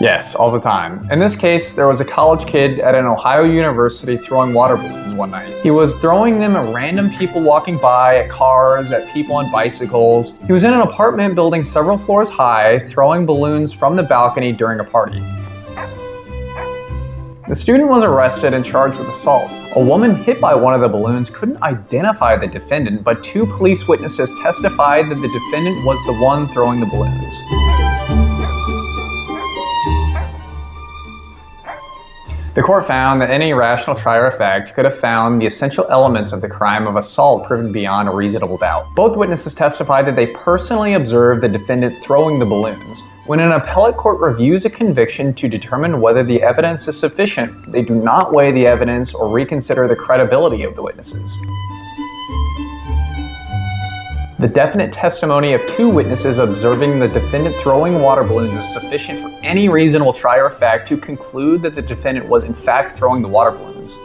Yes, all the time. In this case, there was a college kid at an Ohio university throwing water balloons one night. He was throwing them at random people walking by, at cars, at people on bicycles. He was in an apartment building several floors high, throwing balloons from the balcony during a party. The student was arrested and charged with assault. A woman hit by one of the balloons couldn't identify the defendant, but 2 police witnesses testified that the defendant was the one throwing the balloons. The court found that any rational trier of fact could have found the essential elements of the crime of assault proven beyond a reasonable doubt. Both witnesses testified that they personally observed the defendant throwing the balloons. When an appellate court reviews a conviction to determine whether the evidence is sufficient, they do not weigh the evidence or reconsider the credibility of the witnesses. The definite testimony of 2 witnesses observing the defendant throwing water balloons is sufficient for any reasonable trier of fact to conclude that the defendant was in fact throwing the water balloons.